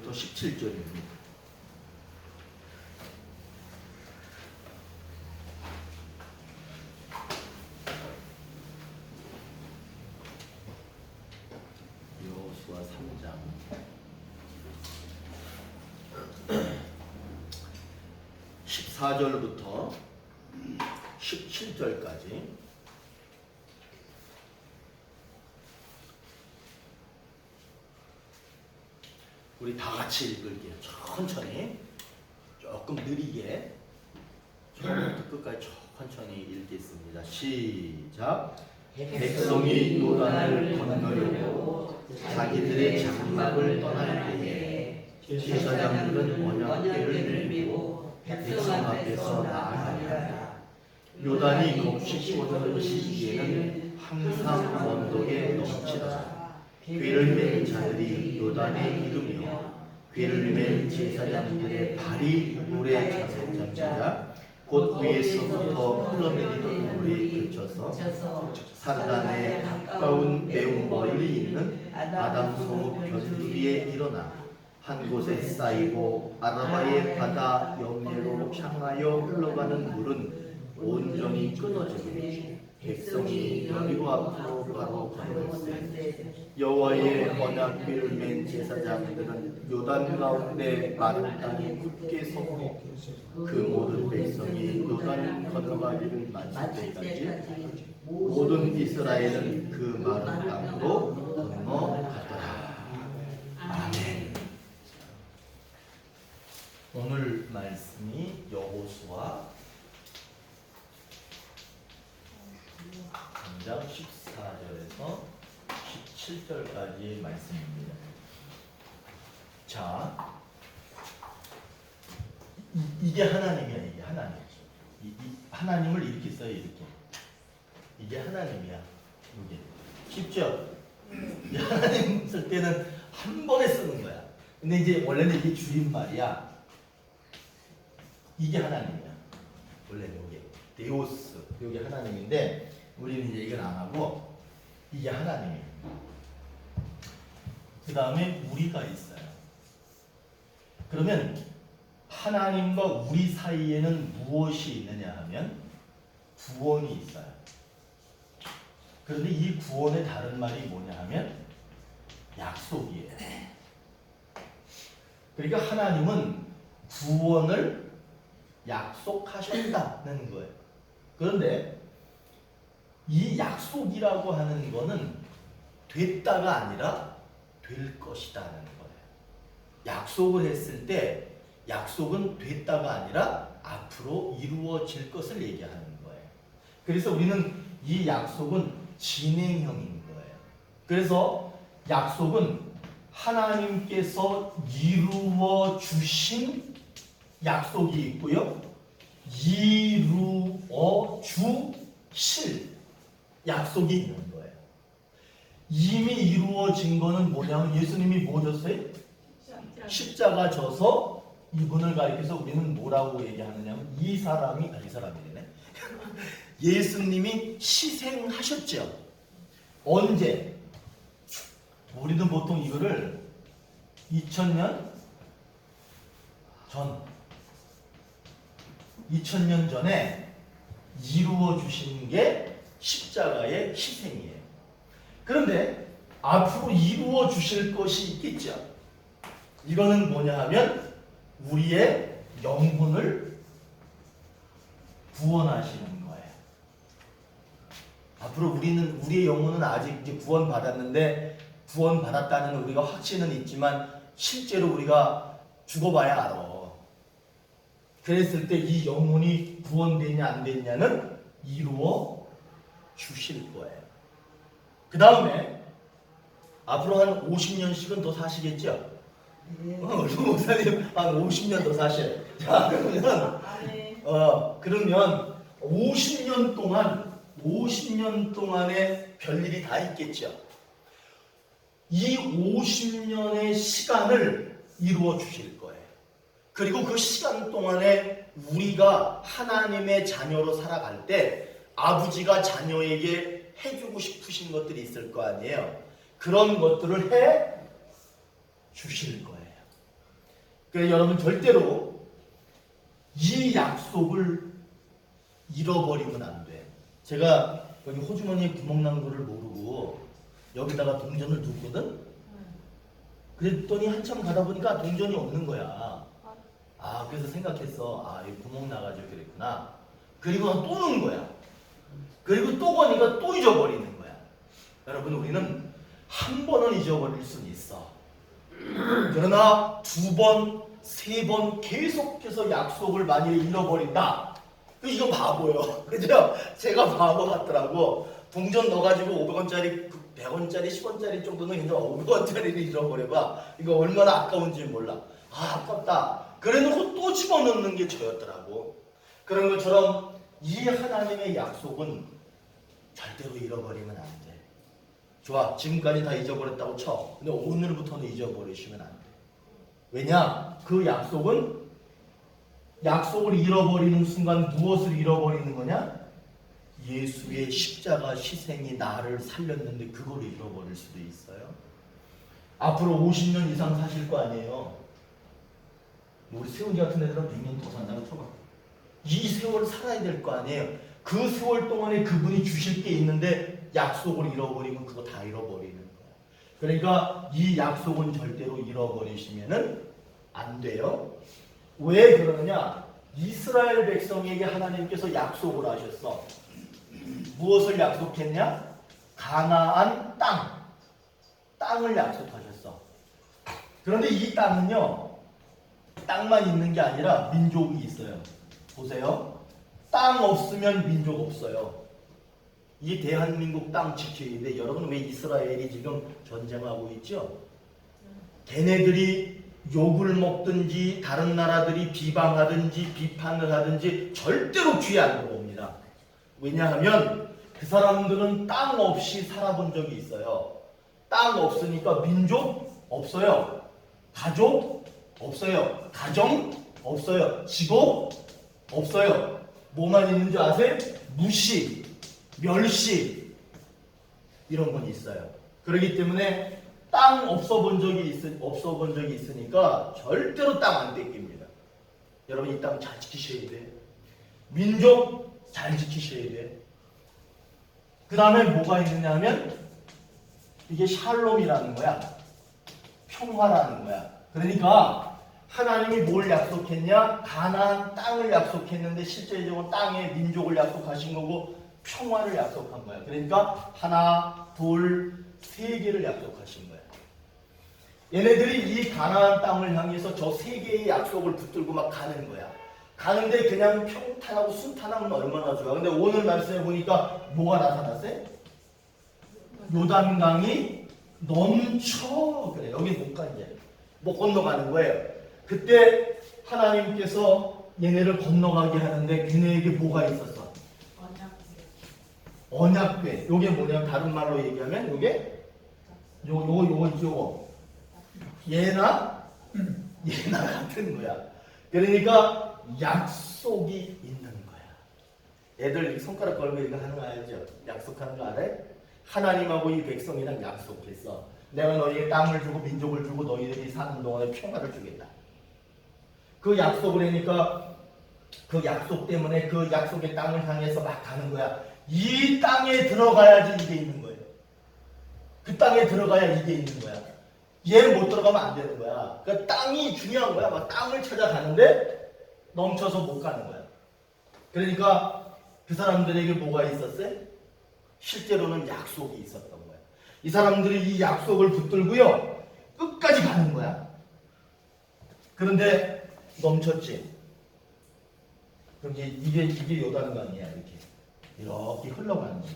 14절부터 17절입니다. 여호수아 3장 14절부터 17절까지 우리 다 같이 읽을게요. 천천히, 조금 느리게, 처음부터 끝까지 천천히 읽겠습니다. 시작. 백성이 요단을 건너려고 자기들의 장막을 떠날 때에 제사장들은 언약궤를 들고 백성 앞에서 나아가니라. 요단이 곱씹어지는 시기에는 항상 언덕에 넘치더라. 궤를 맨 자들이 요단에 이르며 궤를 맨 제사장들의 발이 물에 잠기자 곧 위에서부터 흘러내리던 물이 그쳐서 산단에 가까운 매우 멀리 있는 아담소 변두리에 일어나 한 곳에 쌓이고 아라바의 바다 영내로 향하여 흘러가는 물은 온전히 끊어지고 백성이 여리고 앞으로 바로 걸어갔으니 여호와의 언약궤를 맨 제사장들은 요단 가운데 마른 땅에 굳게 섰고 그 모든 백성이 요단 건너가기를 마칠 때까지 모든 이스라엘은 그 마른 땅으로 건너갔더라. 아멘. 오늘 말씀이 여호수아 3장 14절에서 17절까지의 말씀입니다. 자, 이게 하나님이야. 이게 하나님. 하나님을 이렇게 써요. 이렇게. 이게 하나님이야. 이게 쉽죠? 하나님 쓸 때는 한 번에 쓰는 거야. 근데 이제 원래는 이게 줄임말이야. 이게 하나님이야. 원래는 이게 데오스. 이게 하나님인데 우리는 이제 이건 안 하고 이게 하나님이에요. 그 다음에 우리가 있어요. 그러면 하나님과 우리 사이에는 무엇이 있느냐 하면 구원이 있어요. 그런데 이 구원의 다른 말이 뭐냐 하면 약속이에요. 그러니까 하나님은 구원을 약속하셨다는 거예요. 그런데 이 약속이라고 하는 거는 됐다가 아니라 될 것이다는 거예요. 약속을 했을 때 약속은 됐다가 아니라 앞으로 이루어질 것을 얘기하는 거예요. 그래서 우리는 이 약속은 진행형인 거예요. 그래서 약속은 하나님께서 이루어 주신 약속이 있고요. 이루어 주실 약속이 있는 거예요. 이미 이루어진 거는 뭐냐면 예수님이 뭐 졌어요? 십자가 져서 이분을 가리켜서 우리는 뭐라고 얘기하느냐면 이 사람이네. 예수님이 희생하셨죠. 언제? 우리는 보통 이거를 2000년 전에 이루어 주신 게 십자가의 희생이에요. 그런데 앞으로 이루어 주실 것이 있겠죠. 이거는 뭐냐 하면 우리의 영혼을 구원하시는 거예요. 앞으로 우리의 영혼은 아직 이제 구원받았는데 구원받았다는 우리가 확신은 있지만 실제로 우리가 죽어봐야 알아. 그랬을 때 이 영혼이 구원되냐 안 되냐는 이루어 주실 거예요. 그 다음에 앞으로 한 50년씩은 더 사시겠죠? 목사님 한 50년 더 사셔요. 자, 그러면 50년 동안에 별일이 다 있겠죠. 이 50년의 시간을 이루어 주실 거예요. 그리고 그 시간 동안에 우리가 하나님의 자녀로 살아갈 때 아버지가 자녀에게 해주고 싶으신 것들이 있을 거 아니에요. 그런 것들을 해 주실 거예요. 그래서 여러분 절대로 이 약속을 잃어버리면 안 돼. 제가 여기 호주머니에 구멍 난 거를 모르고 여기다가 동전을 뒀거든? 그랬더니 한참 가다 보니까 동전이 없는 거야. 아, 그래서 생각했어. 아, 이 구멍 나가지고 그랬구나. 그리고 또 넣은 거야. 그리고 또 거니까 또 잊어버리는 거야. 여러분, 우리는 한 번은 잊어버릴 수는 있어. 그러나 두 번, 세 번 계속해서 약속을 만약에 잃어버린다. 이거 바보요. 그죠? 제가 바보 같더라고. 동전 넣어가지고 500원짜리, 100원짜리, 10원짜리 정도는 이제 500원짜리를 잃어버려봐. 이거 얼마나 아까운지 몰라. 아, 아깝다. 그래놓고 또 집어넣는 게 저였더라고. 그런 것처럼 이 하나님의 약속은 절대로 잃어버리면 안 돼. 좋아. 지금까지 다 잊어버렸다고 쳐. 근데 오늘부터는 잊어버리시면 안 돼. 왜냐? 그 약속은 약속을 잃어버리는 순간 무엇을 잃어버리는 거냐? 예수의 십자가 희생이 나를 살렸는데 그걸 잃어버릴 수도 있어요. 앞으로 50년 이상 사실 거 아니에요. 우리 세훈이 같은 애들은 100년 더 산다고 쳐봐. 이 세월 살아야 될 거 아니에요. 그 세월 동안에 그분이 주실 게 있는데 약속을 잃어버리면 그거 다 잃어버리는 거야. 그러니까 이 약속은 절대로 잃어버리시면은 안 돼요. 왜 그러느냐? 이스라엘 백성에게 하나님께서 약속을 하셨어. 무엇을 약속했냐? 가나안 땅을 약속하셨어. 그런데 이 땅은요, 땅만 있는 게 아니라 민족이 있어요. 보세요. 땅 없으면 민족 없어요. 이 대한민국 땅 지켜야 돼. 여러분, 왜 이스라엘이 지금 전쟁하고 있죠? 걔네들이 욕을 먹든지 다른 나라들이 비방하든지 비판을 하든지 절대로 귀에 안 들어옵니다. 왜냐하면 그 사람들은 땅 없이 살아본 적이 있어요. 땅 없으니까 민족 없어요. 가족 없어요. 가정 없어요. 직업 없어요. 뭐만 있는 줄 아세요? 무시, 멸시 이런 건 있어요. 그렇기 때문에 땅 없어 본 적이 있으니까 절대로 땅 안 뺏깁니다. 여러분, 이 땅 잘 지키셔야 돼. 민족 잘 지키셔야 돼. 그 다음에 뭐가 있느냐 하면 이게 샬롬이라는 거야. 평화라는 거야. 그러니까 하나님이 뭘 약속했냐? 가나안 땅을 약속했는데 실제적으로 땅의 민족을 약속하신 거고 평화를 약속한 거야. 그러니까 하나, 둘, 세 개를 약속하신 거야. 얘네들이 이 가나안 땅을 향해서 저 세 개의 약속을 붙들고 막 가는 거야. 가는데 그냥 평탄하고 순탄하면 얼마나 좋아. 근데 오늘 말씀해 보니까 뭐가 나타났어요? 요단강이 넘쳐. 그래, 여기 못 가, 이제. 못 건너가는 거예요. 그때 하나님께서 얘네를 건너가게 하는데 걔네에게 뭐가 있었어? 언약궤. 요게 뭐냐면 다른 말로 얘기하면 요게 요거 얘나 같은 거야. 그러니까 약속이 있는 거야. 애들 손가락 걸고 이거 하는 거 알죠? 약속하는 거 알아요? 하나님하고 이 백성이랑 약속했어. 내가 너희에게 땅을 주고 민족을 주고 너희들이 사는 동안에 평화를 주겠다. 그 약속을 하니까 그 약속 때문에 그 약속의 땅을 향해서 막 가는 거야. 이 땅에 들어가야지 이게 있는 거예요. 그 땅에 들어가야 이게 있는 거야. 얘 못 들어가면 안 되는 거야. 그러니까 땅이 중요한 거야. 막 땅을 찾아가는데 넘쳐서 못 가는 거야. 그러니까 그 사람들에게 뭐가 있었어요? 실제로는 약속이 있었던 거야. 이 사람들이 이 약속을 붙들고요, 끝까지 가는 거야. 그런데 넘쳤지. 그럼 이게 요단강이야. 이렇게 흘러가는 거야.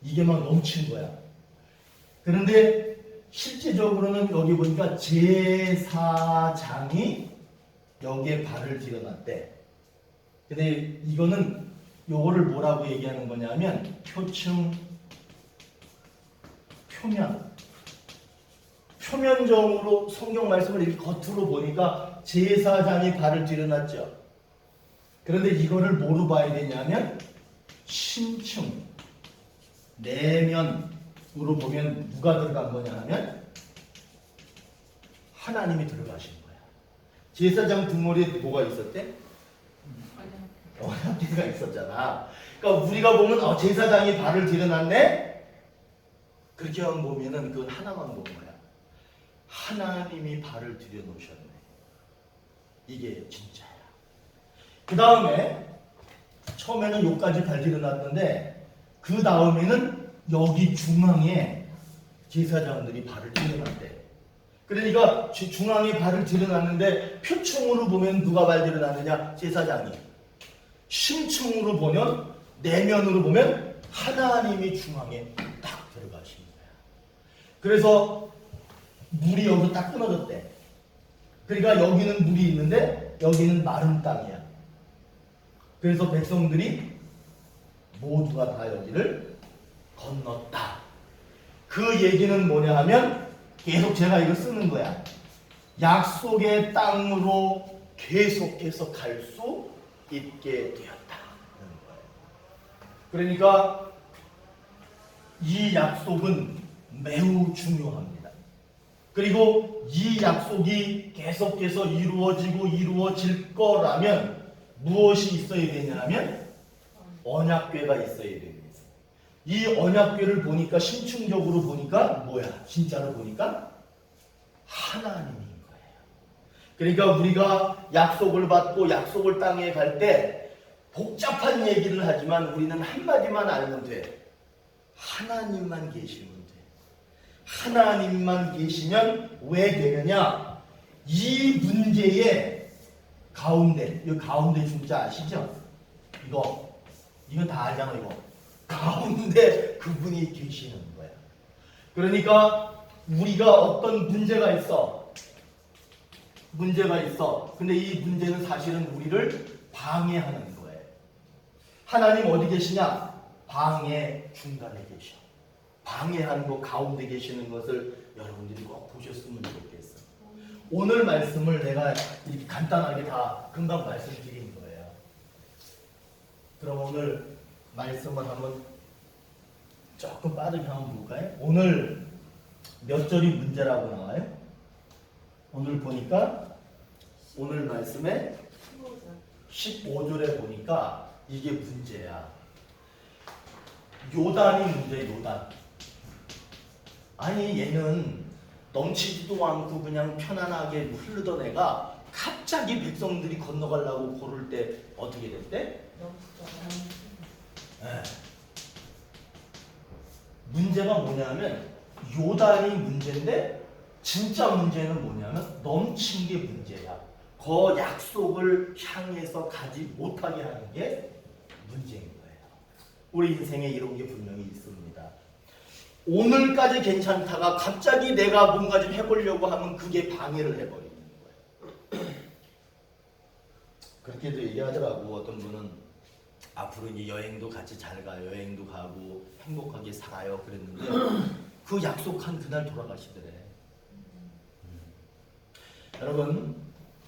이게 막 넘친 거야. 그런데 실제적으로는 여기 보니까 제사장이 여기에 발을 들여놨대. 근데 이거는 요거를 뭐라고 얘기하는 거냐면 표층, 표면적으로 성경 말씀을 이렇게 겉으로 보니까 제사장이 발을 들여놨죠. 그런데 이거를 뭐로 봐야 되냐면 심층, 내면으로 보면 누가 들어간 거냐 하면 하나님이 들어가신 거야. 제사장 등머리에 뭐가 있었대? 언약궤가 있었잖아. 그러니까 우리가 보면 제사장이 발을 들여놨네? 그렇게만 보면은 그건 하나만 본 거야. 하나님이 발을 들여놓으셨네. 이게 진짜야. 그 다음에 처음에는 여기까지 발 들여놨는데 그 다음에는 여기 중앙에 제사장들이 발을 들여놨대. 그러니까 중앙에 발을 들여놨는데 표층으로 보면 누가 발 들여놨느냐? 제사장이. 심층으로 보면 내면으로 보면 하나님이 중앙에 딱 들어가신 거야. 그래서 물이 여기서 딱 끊어졌대. 그러니까 여기는 물이 있는데 여기는 마른 땅이야. 그래서 백성들이 모두가 다 여기를 건넜다. 그 얘기는 뭐냐 하면 계속 제가 이거 쓰는 거야. 약속의 땅으로 계속해서 갈 수 있게 되었다. 그러니까 이 약속은 매우 중요합니다. 그리고 이 약속이 계속해서 이루어지고 이루어질 거라면 무엇이 있어야 되냐면 언약궤가 있어야 됩니다. 이 언약궤를 보니까 심층적으로 보니까 뭐야? 진짜로 보니까 하나님인 거예요. 그러니까 우리가 약속을 받고 약속을 땅에 갈 때 복잡한 얘기를 하지만 우리는 한마디만 알면 돼. 하나님만 계시면 돼. 하나님만 계시면 왜 되느냐? 이 문제의 가운데, 이 가운데 중자 아시죠? 이거 다 알잖아, 이거. 가운데 그분이 계시는 거야. 그러니까 우리가 어떤 문제가 있어. 근데 이 문제는 사실은 우리를 방해하는 거예요. 하나님 어디 계시냐? 방해 중간에 계셔. 방해하는 거 가운데 계시는 것을 여러분들이 꼭 보셨으면 좋겠어. 오늘 말씀을 내가 이렇게 간단하게 다 금방 말씀드린 거예요. 그럼 오늘 말씀을 한번 조금 빠르게 한번 볼까요? 오늘 몇 절이 문제라고 나와요? 오늘 보니까 오늘 말씀에 15절에 보니까 이게 문제야. 요단이 문제, 요단. 아니 얘는 넘치지도 않고 그냥 편안하게 흐르던 애가 갑자기 백성들이 건너가려고 고를 때 어떻게 됐대? 네. 문제가 뭐냐면 요단이 문제인데 진짜 문제는 뭐냐면 넘친 게 문제야. 그 약속을 향해서 가지 못하게 하는 게 문제인 거예요. 우리 인생에 이런 게 분명히 있습니다. 오늘까지 괜찮다가 갑자기 내가 뭔가 좀 해보려고 하면 그게 방해를 해버리는 거예요. 그렇게도 얘기하더라고. 어떤 분은 앞으로 이제 여행도 같이 잘 가요. 여행도 가고 행복하게 살아요. 그랬는데 그 약속한 그날 돌아가시더래. 여러분,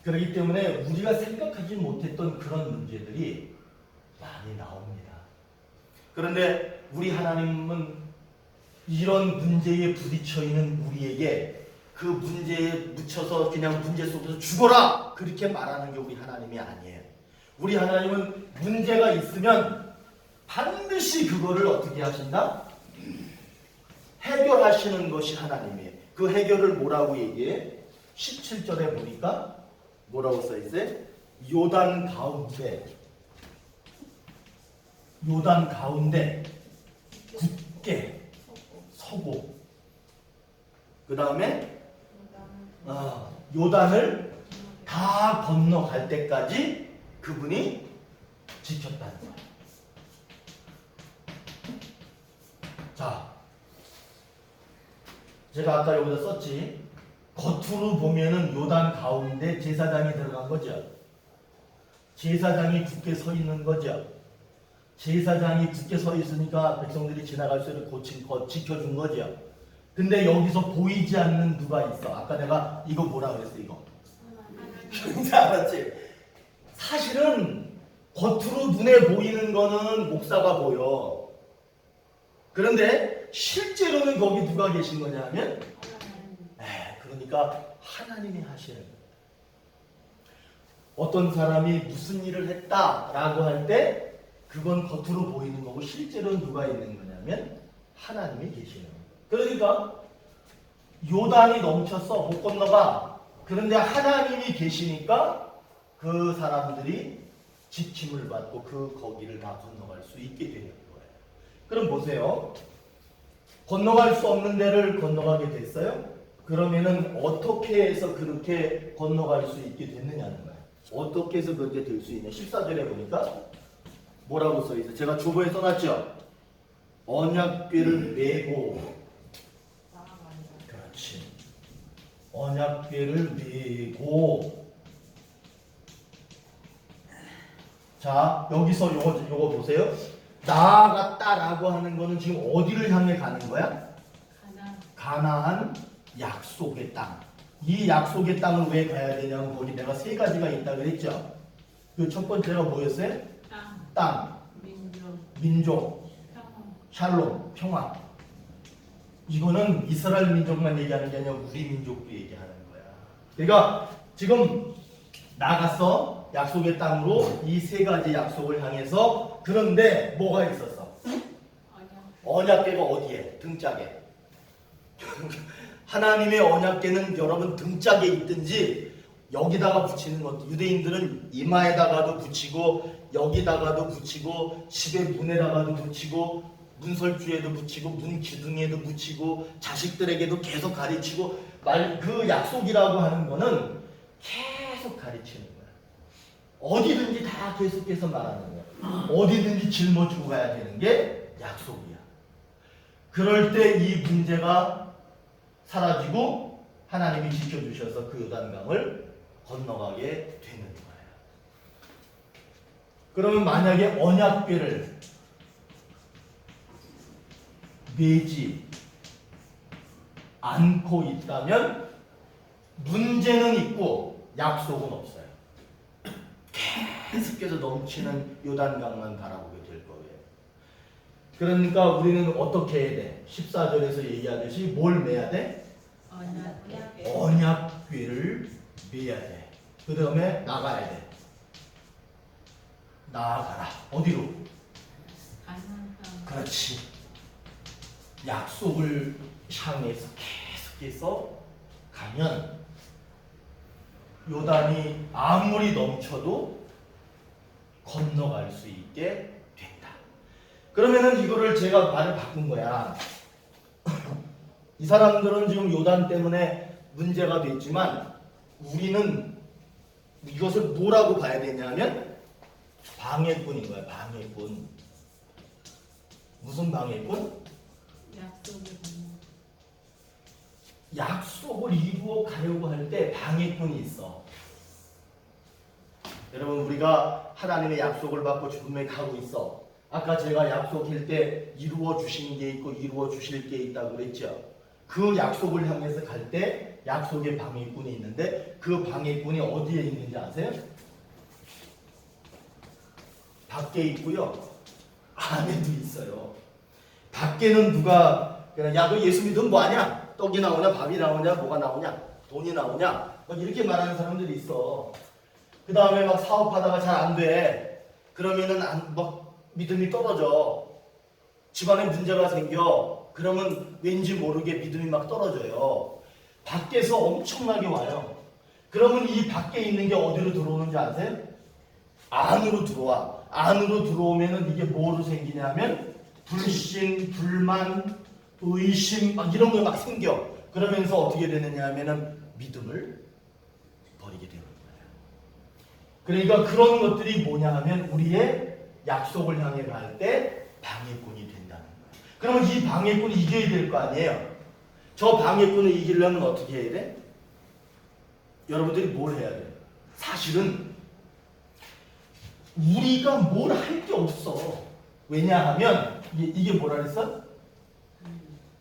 그렇기 때문에 우리가 생각하지 못했던 그런 문제들이 많이 나옵니다. 그런데 우리 하나님은 이런 문제에 부딪혀 있는 우리에게 그 문제에 묻혀서 그냥 문제 속에서 죽어라! 그렇게 말하는 게 우리 하나님이 아니에요. 우리 하나님은 문제가 있으면 반드시 그거를 어떻게 하신다? 해결하시는 것이 하나님이에요. 그 해결을 뭐라고 얘기해? 17절에 보니까 뭐라고 써있어요? 요단 가운데 굳게 서고 그 다음에 요단을 다 건너갈 때까지 그분이 지켰다는 거예요. 자, 제가 아까 여기다 썼지. 겉으로 보면은 요단 가운데 제사장이 들어간 거죠. 제사장이 굳게 서 있는 거죠. 제사장이 굳게 서 있으니까 백성들이 지나갈 수 있도록 지켜준 거죠. 근데 여기서 보이지 않는 누가 있어. 아까 내가 이거 뭐라 그랬어, 이거? 뭔지 알았지? 사실은 겉으로 눈에 보이는 거는 목사가 보여. 그런데 실제로는 거기 누가 계신 거냐 하면 그러니까 하나님이 하시는 거예요. 어떤 사람이 무슨 일을 했다라고 할 때 그건 겉으로 보이는 거고 실제로는 누가 있는 거냐면 하나님이 계시는 거예요. 그러니까 요단이 넘쳤어. 못 건너가. 그런데 하나님이 계시니까 그 사람들이 지킴을 받고 그 거기를 다 건너갈 수 있게 되는 거예요. 그럼 보세요. 건너갈 수 없는 데를 건너가게 됐어요? 그러면은 어떻게 해서 그렇게 건너갈 수 있게 됐느냐는 거예요. 어떻게 해서 그렇게 될 수 있냐. 14절에 보니까 뭐라고 써있어요? 제가 주보에 써놨죠? 언약궤를 메고. 그렇지. 언약궤를 메고. 자, 여기서 요거 보세요. 나아갔다라고 하는 거는 지금 어디를 향해 가는 거야? 가나안 약속의 땅. 이 약속의 땅을 왜 가야 되냐면 거기 내가 세 가지가 있다 그랬죠. 그 첫 번째가 뭐였어요? 땅, 민족, 샬롬, 평화. 이거는 이스라엘 민족만 얘기하는 게 아니라 우리 민족도 얘기하는 거야. 그러니까 지금 나갔어. 약속의 땅으로 이 세 가지 약속을 향해서. 그런데 뭐가 있었어? 언약궤가 어디에? 등짝에. 하나님의 언약궤는 여러분 등짝에 있든지 여기다가 붙이는 것도, 유대인들은 이마에다가도 붙이고 여기다가도 붙이고 집의 문에다가도 붙이고 문설주에도 붙이고 문 기둥에도 붙이고 자식들에게도 계속 가르치고 그 약속이라고 하는 거는 계속 가르치는 거야. 어디든지 다 계속해서 말하는 거야. 어디든지 짊어지고 가야 되는 게 약속이야. 그럴 때 이 문제가 사라지고 하나님이 지켜주셔서 그 요단강을 건너가게 되는 거예요. 그러면 만약에 언약궤를 매지 않고 있다면 문제는 있고 약속은 없어요. 계속해서 넘치는 요단강만 바라보게 될 거예요. 그러니까 우리는 어떻게 해야 돼? 14절에서 얘기하듯이 뭘 매야 돼? 언약궤를 매야 돼. 그 다음에 나가야 돼. 나아가라. 어디로? 그렇지. 약속을 향해서 계속해서 가면 요단이 아무리 넘쳐도 건너갈 수 있게 된다. 그러면은 이거를 제가 말을 바꾼 거야. 이 사람들은 지금 요단 때문에 문제가 됐지만 우리는 이것을 뭐라고 봐야 되냐면 방해꾼인 거야. 방해꾼. 무슨 방해꾼? 약속을 이루어 가려고 할 때 방해꾼이 있어. 여러분, 우리가 하나님의 약속을 받고 죽음에 가고 있어. 아까 제가 약속할 때 이루어 주신 게 있고 이루어 주실 게 있다고 그랬죠. 그 약속을 향해서 갈 때 약속의 방해꾼이 있는데 그 방해꾼이 어디에 있는지 아세요? 밖에 있고요. 안에도 있어요. 밖에는 누가 야, 너 예수 믿으면 뭐하냐? 떡이 나오냐? 밥이 나오냐? 뭐가 나오냐? 돈이 나오냐? 막 이렇게 말하는 사람들이 있어. 그 다음에 막 사업하다가 잘 안 돼. 그러면은 막 믿음이 떨어져. 집안에 문제가 생겨. 그러면 왠지 모르게 믿음이 막 떨어져요. 밖에서 엄청나게 와요. 그러면 이 밖에 있는 게 어디로 들어오는지 아세요? 안으로 들어와. 안으로 들어오면은 이게 뭐로 생기냐면 불신, 불만, 의심 막 이런 거 막 생겨. 그러면서 어떻게 되느냐 하면은 믿음을 버리게 되는 거예요. 그러니까 그런 것들이 뭐냐 하면 우리의 약속을 향해 갈 때 방해꾼이 된다는 거예요. 그러면 이 방해꾼을 이겨야 될 거 아니에요. 저 방해꾼을 이기려면 어떻게 해야 돼? 여러분들이 뭘 해야 돼요? 사실은 우리가 뭘 할 게 없어. 왜냐하면 이게 뭐라 그랬어?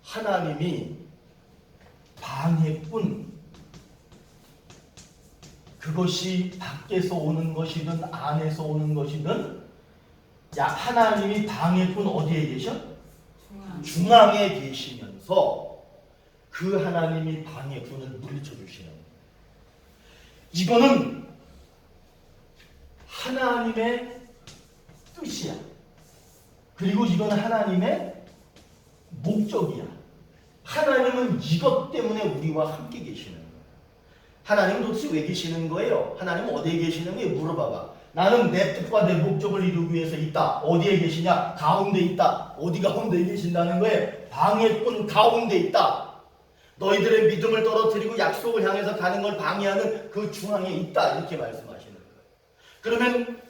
하나님이 방해꾼, 그것이 밖에서 오는 것이든 안에서 오는 것이든 하나님이 방해꾼 어디에 계셔? 중앙에 계시면서 그 하나님이 방해꾼을 물리쳐 주시는 거예요. 이거는 그리고 이건 하나님의 목적이야. 하나님은 이것 때문에 우리와 함께 계시는 거야. 하나님은 도대체 왜 계시는 거예요? 하나님은 어디에 계시는 거예요? 물어봐봐. 나는 내 뜻과 내 목적을 이루기 위해서 있다. 어디에 계시냐? 가운데 있다. 어디 가운데 계신다는 거예요? 방해꾼 가운데 있다. 너희들의 믿음을 떨어뜨리고 약속을 향해서 가는 걸 방해하는 그 중앙에 있다. 이렇게 말씀하시는 거예요. 그러면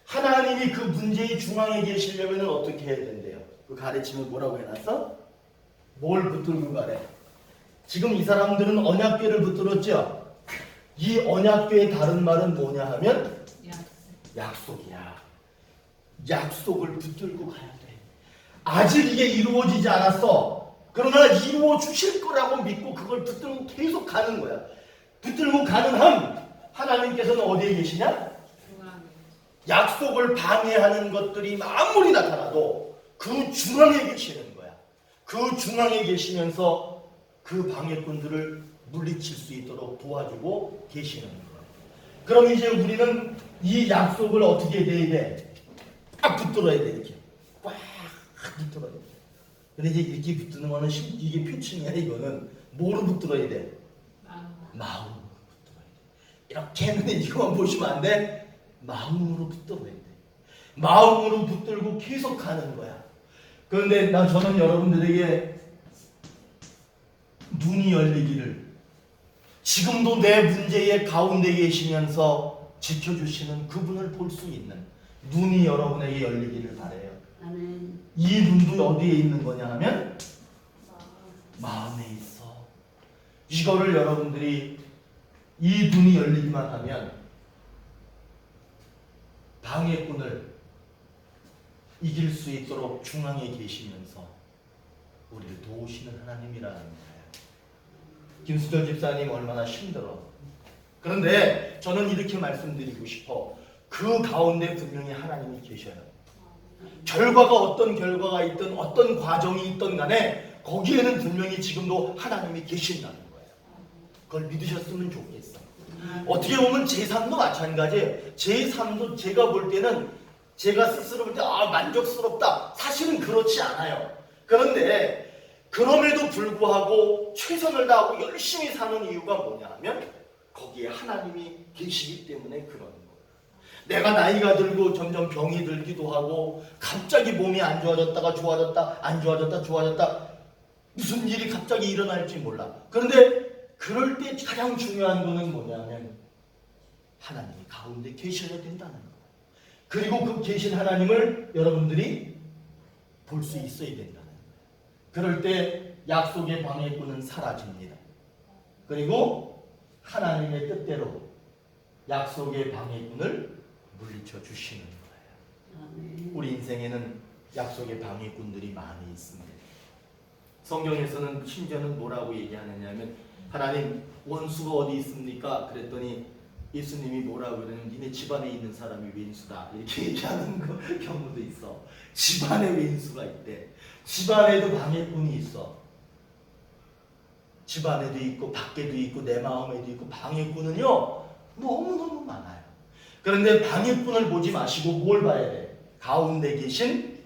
하나님이 그 문제의 중앙에 계시려면 어떻게 해야 된대요? 그 가르침을 뭐라고 해놨어? 뭘 붙들고 가래? 지금 이 사람들은 언약궤를 붙들었죠? 이 언약궤의 다른 말은 뭐냐 하면 약속이야. 약속을 붙들고 가야 돼. 아직 이게 이루어지지 않았어. 그러나 이루어 주실 거라고 믿고 그걸 붙들고 계속 가는 거야. 붙들고 가는 한 하나님께서는 어디에 계시냐? 약속을 방해하는 것들이 아무리 나타나도 그 중앙에 계시는 거야. 그 중앙에 계시면서 그 방해꾼들을 물리칠 수 있도록 도와주고 계시는 거야. 그럼 이제 우리는 이 약속을 어떻게 해야 돼? 꽉 붙들어야 돼. 이렇게 꽉 붙들어야 돼. 근데 이제 이렇게 붙드는 거는 이게 표층이야. 이거는 뭐로 붙들어야 돼? 마음으로 붙들어야 돼. 이렇게는 이거만 보시면 안 돼. 마음으로 붙들어야 돼. 마음으로 붙들고 계속 가는 거야. 그런데 저는 여러분들에게 눈이 열리기를, 지금도 내 문제의 가운데 계시면서 지켜주시는 그분을 볼 수 있는 눈이 여러분에게 열리기를 바라요. 아멘. 이 눈도 어디에 있는 거냐 하면 마음에 있어. 이거를 여러분들이 이 눈이 열리기만 하면 방해꾼을 이길 수 있도록 중앙에 계시면서 우리를 도우시는 하나님이라는 거예요. 김수철 집사님 얼마나 힘들어. 그런데 저는 이렇게 말씀드리고 싶어. 그 가운데 분명히 하나님이 계셔요. 결과가 어떤 결과가 있든 어떤 과정이 있든 간에 거기에는 분명히 지금도 하나님이 계신다는 거예요. 그걸 믿으셨으면 좋겠어. 어떻게 보면 제3도 마찬가지예요. 제3도 제가 볼 때는 제가 스스로 볼 때 만족스럽다. 사실은 그렇지 않아요. 그런데 그럼에도 불구하고 최선을 다하고 열심히 사는 이유가 뭐냐 하면 거기에 하나님이 계시기 때문에 그런 거예요. 내가 나이가 들고 점점 병이 들기도 하고 갑자기 몸이 안 좋아졌다가 좋아졌다 안 좋아졌다 좋아졌다 무슨 일이 갑자기 일어날지 몰라. 그런데 그럴 때 가장 중요한 거는 뭐냐 하면 하나님이 가운데 계셔야 된다는 거예요. 그리고 그 계신 하나님을 여러분들이 볼 수 있어야 된다는 거예요. 그럴 때 약속의 방해꾼은 사라집니다. 그리고 하나님의 뜻대로 약속의 방해꾼을 물리쳐 주시는 거예요. 우리 인생에는 약속의 방해꾼들이 많이 있습니다. 성경에서는 심지어는 뭐라고 얘기하느냐면 하나님 원수가 어디 있습니까? 그랬더니 예수님이 뭐라고 그러냐면 니네 집안에 있는 사람이 왼수다 이렇게 얘기하는 경우도 있어. 집안에 왼수가 있대. 집안에도 방해꾼이 있어. 집안에도 있고 밖에도 있고 내 마음에도 있고 방해꾼은요 너무너무 많아요. 그런데 방해꾼을 보지 마시고 뭘 봐야 돼? 가운데 계신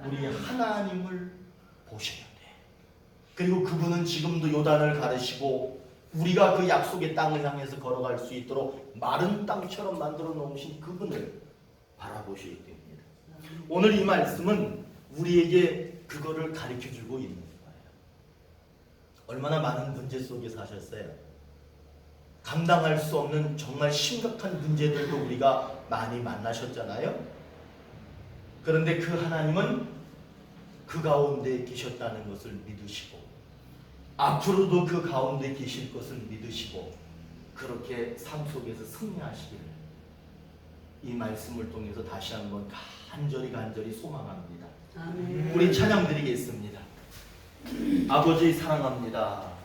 우리 하나님을 보셔야 돼. 그리고 그분은 지금도 요단을 가르시고 우리가 그 약속의 땅을 향해서 걸어갈 수 있도록 마른 땅처럼 만들어 놓으신 그분을 바라보셔야 됩니다. 오늘 이 말씀은 우리에게 그거를 가르쳐주고 있는 거예요. 얼마나 많은 문제 속에 사셨어요. 감당할 수 없는 정말 심각한 문제들도 우리가 많이 만나셨잖아요. 그런데 그 하나님은 그 가운데 계셨다는 것을 믿으시고 앞으로도 그 가운데 계실 것을 믿으시고 그렇게 삶 속에서 승리하시기를 이 말씀을 통해서 다시 한번 간절히 소망합니다. 아멘. 우리 찬양 드리겠습니다. 아버지 사랑합니다.